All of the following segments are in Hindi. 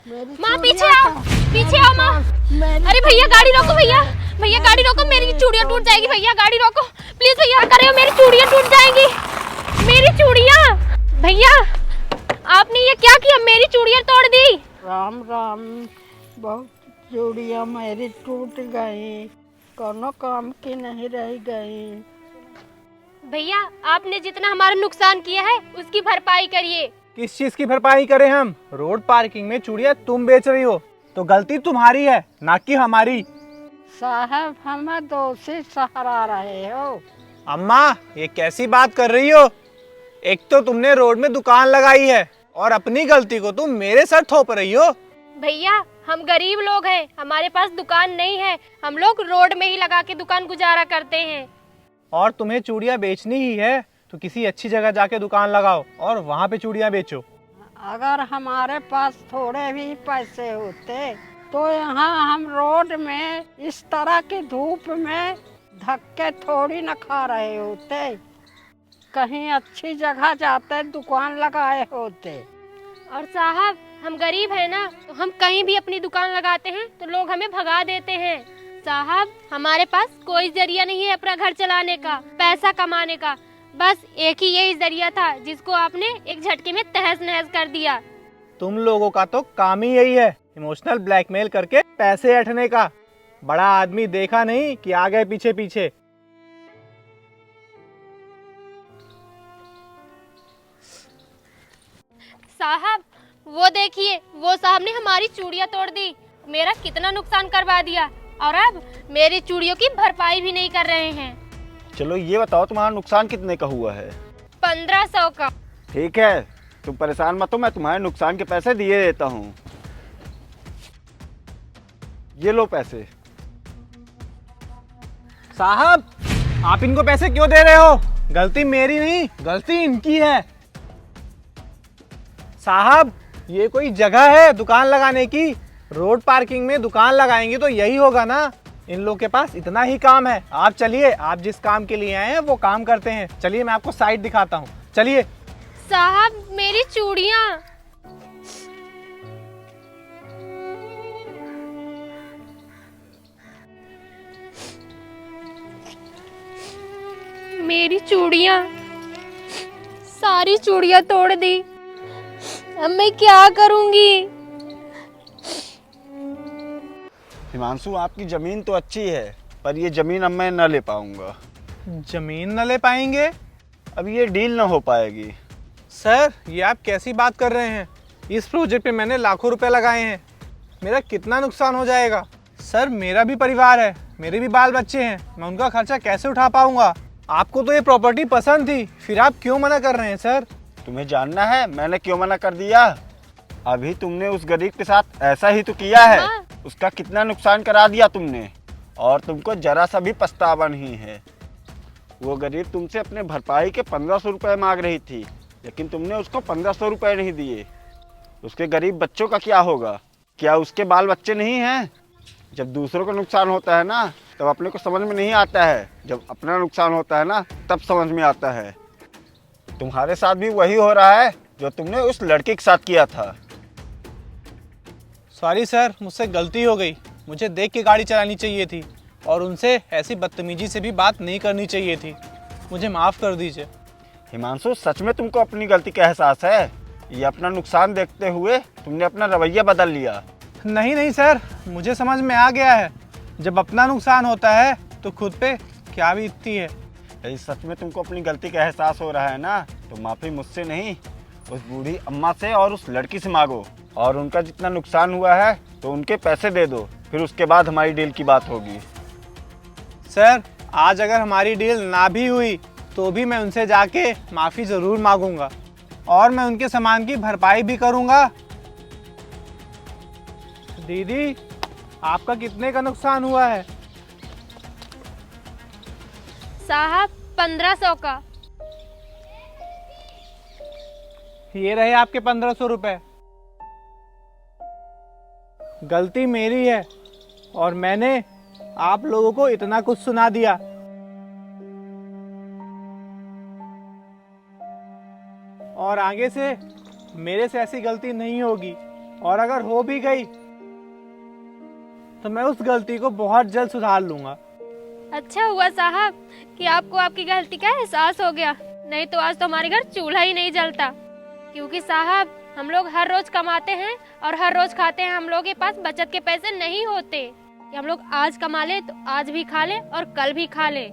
माँ पीछे आओ माँ। अरे भैया गाड़ी रोको भैया, भैया गाड़ी रोको, मेरी चूड़ियाँ टूट जाएगी भैया, गाड़ी रोको प्लीज भैया, कर रहे हो मेरी चूड़ियाँ टूट जाएंगी, मेरी चूड़ियाँ। भैया आपने ये क्या किया, मेरी चूड़ियाँ तोड़ दी। राम राम, बहुत चूड़ियाँ मेरी टूट गई, कोनो काम की नहीं रह गई। भैया आपने जितना हमारा नुकसान किया है उसकी भरपाई करिए। किस चीज की भरपाई करें हम? रोड पार्किंग में चूड़ियाँ तुम बेच रही हो तो गलती तुम्हारी है, ना कि हमारी। साहब हमें दोषी ठहरा रहे हो। अम्मा ये कैसी बात कर रही हो? एक तो तुमने रोड में दुकान लगाई है और अपनी गलती को तुम मेरे सर थोप रही हो। भैया हम गरीब लोग हैं, हमारे पास दुकान नहीं है, हम लोग रोड में ही लगा के दुकान गुजारा करते हैं। और तुम्हें चूड़ियाँ बेचनी ही है तो किसी अच्छी जगह जाके दुकान लगाओ और वहाँ पे चूड़ियाँ बेचो। अगर हमारे पास थोड़े भी पैसे होते तो यहाँ हम रोड में इस तरह की धूप में धक्के थोड़ी न खा रहे होते, कहीं अच्छी जगह जाते दुकान लगाए होते। और साहब हम गरीब हैं ना, तो हम कहीं भी अपनी दुकान लगाते हैं तो लोग हमें भगा देते हैं। साहब हमारे पास कोई जरिया नहीं है अपना घर चलाने का, पैसा कमाने का, बस एक ही यही जरिया था जिसको आपने एक झटके में तहस नहस कर दिया। तुम लोगों का तो काम ही यही है, इमोशनल ब्लैकमेल करके पैसे ऐंठने का। बड़ा आदमी देखा नहीं कि आ गए पीछे पीछे। साहब वो देखिए, वो साहब ने हमारी चूड़ियाँ तोड़ दी, मेरा कितना नुकसान करवा दिया, और अब मेरी चूड़ियों की भरपाई भी नहीं कर रहे हैं। चलो ये बताओ तुम्हारा नुकसान कितने का हुआ है? 1500 का। ठीक है तुम परेशान मत हो, मैं तुम्हारे नुकसान के पैसे दिए देता हूँ। ये लो पैसे। साहब आप इनको पैसे क्यों दे रहे हो? गलती मेरी नहीं, गलती इनकी है। साहब ये कोई जगह है दुकान लगाने की? रोड पार्किंग में दुकान लगाएंगे तो यही होगा ना। इन लोगों के पास इतना ही काम है। आप चलिए, आप जिस काम के लिए आए हैं वो काम करते हैं। चलिए मैं आपको साइड दिखाता हूँ, चलिए। साहब मेरी चूड़ियाँ। मेरी चूड़ियाँ, सारी चूड़ियाँ तोड़ दी, अब मैं क्या करूँगी? हिमांशु आपकी जमीन तो अच्छी है पर ये जमीन अब मैं न ले पाऊंगा। जमीन न ले पाएंगे? अब ये डील न हो पाएगी। सर ये आप कैसी बात कर रहे हैं? इस प्रोजेक्ट पे मैंने लाखों रुपए लगाए हैं, मेरा कितना नुकसान हो जाएगा? सर मेरा भी परिवार है, मेरे भी बाल बच्चे हैं, मैं उनका खर्चा कैसे उठा पाऊंगा? आपको तो ये प्रॉपर्टी पसंद थी, फिर आप क्यों मना कर रहे हैं सर? तुम्हें जानना है मैंने क्यों मना कर दिया? अभी तुमने उस गरीब के साथ ऐसा ही तो किया है, उसका कितना नुकसान करा दिया तुमने, और तुमको जरा सा भी पछतावा नहीं है। वो गरीब तुमसे अपने भरपाई के 1500 रुपये मांग रही थी, लेकिन तुमने उसको 1500 रुपये नहीं दिए। उसके गरीब बच्चों का क्या होगा? क्या उसके बाल बच्चे नहीं हैं? जब दूसरों का नुकसान होता है ना तब अपने को समझ में नहीं आता है, जब अपना नुकसान होता है ना तब समझ में आता है। तुम्हारे साथ भी वही हो रहा है जो तुमने उस लड़के के साथ किया था। सॉरी सर, मुझसे गलती हो गई, मुझे देख के गाड़ी चलानी चाहिए थी और उनसे ऐसी बदतमीजी से भी बात नहीं करनी चाहिए थी, मुझे माफ़ कर दीजिए। हिमांशु सच में तुमको अपनी गलती का एहसास है? ये अपना नुकसान देखते हुए तुमने अपना रवैया बदल लिया। नहीं नहीं सर, मुझे समझ में आ गया है, जब अपना नुकसान होता है तो खुद पे क्या बीतती है। यदि सच में तुमको अपनी गलती का एहसास हो रहा है ना तो माफ़ी मुझसे नहीं, उस बूढ़ी अम्मा से और उस लड़की से मांगो, और उनका जितना नुकसान हुआ है तो उनके पैसे दे दो, फिर उसके बाद हमारी डील की बात होगी। सर आज अगर हमारी डील ना भी हुई तो भी मैं उनसे जाके माफ़ी ज़रूर मांगूंगा और मैं उनके सामान की भरपाई भी करूंगा। दीदी आपका कितने का नुकसान हुआ है? साहब 1500 का। ये रहे आपके 1500 रुपए। गलती मेरी है और मैंने आप लोगों को इतना कुछ सुना दिया। और आगे से मेरे से ऐसी गलती नहीं होगी। और अगर हो भी गई तो मैं उस गलती को बहुत जल्द सुधार लूंगा। अच्छा हुआ साहब कि आपको आपकी गलती का एहसास हो गया, नहीं तो आज तो हमारे घर चूल्हा ही नहीं जलता। क्योंकि साहब हम लोग हर रोज कमाते हैं और हर रोज खाते हैं। हम लोग के पास बचत के पैसे नहीं होते कि हम लोग आज कमा ले तो आज भी खा ले और कल भी खा ले।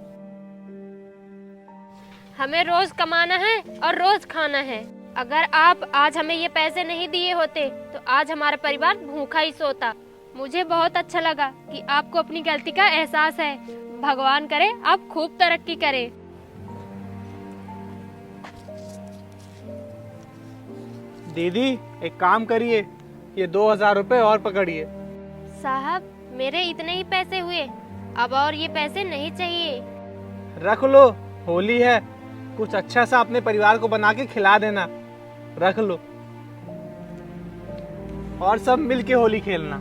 हमें रोज कमाना है और रोज खाना है। अगर आप आज हमें ये पैसे नहीं दिए होते तो आज हमारा परिवार भूखा ही सोता। मुझे बहुत अच्छा लगा कि आपको अपनी गलती का एहसास है। भगवान करे आप खूब तरक्की करें। दीदी एक काम करिए, ये 2000 रुपए और पकड़िए। साहब मेरे इतने ही पैसे हुए, अब और ये पैसे नहीं चाहिए। रख लो, होली है, कुछ अच्छा सा अपने परिवार को बना के खिला देना। रख लो और सब मिल के होली खेलना।